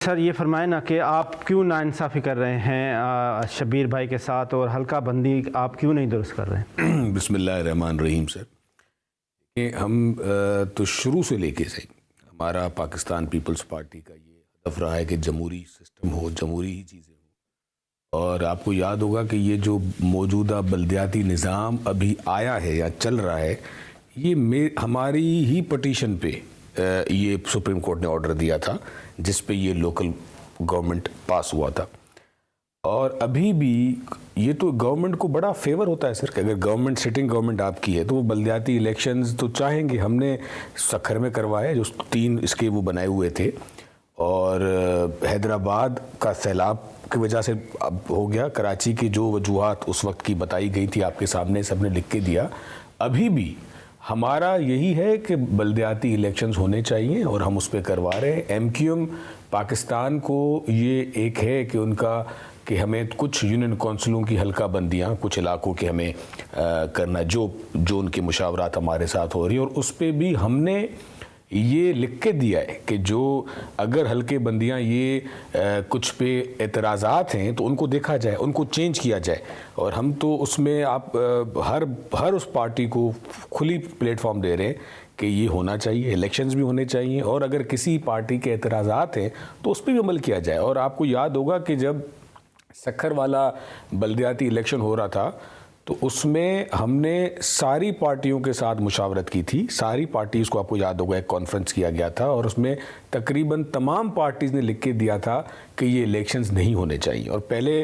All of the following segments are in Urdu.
سر یہ فرمائیں نا کہ آپ کیوں ناانصافی کر رہے ہیں شبیر بھائی کے ساتھ، اور حلقہ بندی آپ کیوں نہیں درست کر رہے ہیں؟ بسم اللہ الرحمن الرحیم۔ سر ہم تو شروع سے لے کے سے ہمارا پاکستان پیپلز پارٹی کا یہ ہدف رہا ہے کہ جمہوری سسٹم ہو، جمہوری ہی چیزیں ہوں، اور آپ کو یاد ہوگا کہ یہ جو موجودہ بلدیاتی نظام ابھی آیا ہے یا چل رہا ہے، یہ ہماری ہی پٹیشن پہ یہ سپریم کورٹ نے آرڈر دیا تھا جس پہ یہ لوکل گورنمنٹ پاس ہوا تھا۔ اور ابھی بھی یہ تو گورنمنٹ کو بڑا فیور ہوتا ہے سر کہ اگر گورنمنٹ سٹنگ گورنمنٹ آپ کی ہے تو وہ بلدیاتی الیکشنز تو چاہیں گے۔ ہم نے سکھر میں کروائے، جو 3 اس کے وہ بنائے ہوئے تھے، اور حیدرآباد کا سیلاب کی وجہ سے اب ہو گیا۔ کراچی کی جو وجوہات اس وقت کی بتائی گئی تھی آپ کے سامنے، سب نے لکھ کے دیا۔ ابھی بھی ہمارا یہی ہے کہ بلدیاتی الیکشنز ہونے چاہیے اور ہم اس پہ کروا رہے ہیں۔ ایم کیو ایم پاکستان کو یہ ایک ہے کہ ان کا کہ ہمیں کچھ یونین کونسلوں کی حلقہ بندیاں کچھ علاقوں کے ہمیں کرنا، جو ان کے مشاورات ہمارے ساتھ ہو رہی ہیں، اور اس پہ بھی ہم نے یہ لکھ کے دیا ہے کہ جو اگر حلقے بندیاں یہ کچھ پہ اعتراضات ہیں تو ان کو دیکھا جائے، ان کو چینج کیا جائے۔ اور ہم تو اس میں آپ ہر اس پارٹی کو کھلی پلیٹ فارم دے رہے ہیں کہ یہ ہونا چاہیے، الیکشنز بھی ہونے چاہیے، اور اگر کسی پارٹی کے اعتراضات ہیں تو اس پہ بھی عمل کیا جائے۔ اور آپ کو یاد ہوگا کہ جب سکھر والا بلدیاتی الیکشن ہو رہا تھا تو اس میں ہم نے ساری پارٹیوں کے ساتھ مشاورت کی تھی، ساری پارٹیز کو آپ کو یاد ہوگا ایک کانفرنس کیا گیا تھا، اور اس میں تقریباً تمام پارٹیز نے لکھ کے دیا تھا کہ یہ الیکشنز نہیں ہونے چاہیے۔ اور پہلے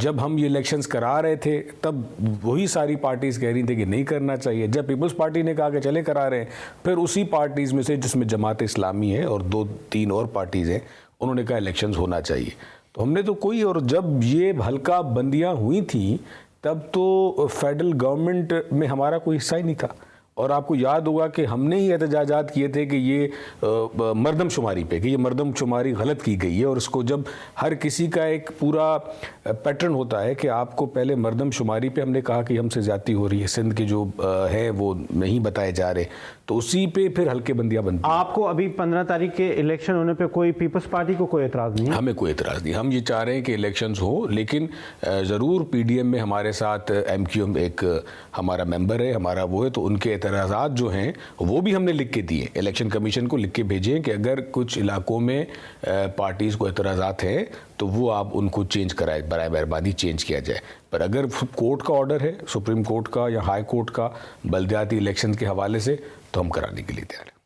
جب ہم یہ الیکشنز کرا رہے تھے تب وہی ساری پارٹیز کہہ رہی تھیں کہ نہیں کرنا چاہیے۔ جب پیپلز پارٹی نے کہا کہ چلے کرا رہے ہیں، پھر اسی پارٹیز میں سے جس میں جماعت اسلامی ہے اور 2-3 اور پارٹیز ہیں، انہوں نے کہا الیکشنز ہونا چاہیے۔ تو ہم نے تو کوئی، اور جب یہ حلقہ بندیاں ہوئی تھیں تب تو فیڈرل گورنمنٹ میں ہمارا کوئی حصہ ہی نہیں تھا، اور آپ کو یاد ہوگا کہ ہم نے ہی احتجاجات کیے تھے کہ یہ مردم شماری پہ، کہ یہ مردم شماری غلط کی گئی ہے، اور اس کو جب ہر کسی کا ایک پورا پیٹرن ہوتا ہے کہ آپ کو پہلے مردم شماری پہ ہم نے کہا کہ ہم سے زیادتی ہو رہی ہے، سندھ کے جو ہیں وہ نہیں بتائے جا رہے، تو اسی پہ پھر حلقے بندیاں بنتی ہیں۔ آپ کو ابھی 15 تاریخ کے الیکشن ہونے پہ کوئی پیپلز پارٹی کو کوئی اعتراض نہیں ہے؟ ہمیں کوئی اعتراض نہیں، ہم یہ چاہ رہے ہیں کہ الیکشنز ہو، لیکن ضرور پی ڈی ایم میں ہمارے ساتھ ایم کیو ایم ایک ہمارا ممبر ہے، ہمارا وہ ہے، تو ان کے اعتراضات جو ہیں وہ بھی ہم نے لکھ کے دیے، الیکشن کمیشن کو لکھ کے بھیجیں کہ اگر کچھ علاقوں میں پارٹیز کو اعتراضات ہیں تو وہ آپ ان کو چینج کرائے، برائے مہربانی چینج کیا جائے۔ پر اگر کورٹ کا آرڈر ہے، سپریم کورٹ کا یا ہائی کورٹ کا، بلدیاتی الیکشن کے حوالے سے، تو ہم کرانے کے لیے تیار ہیں۔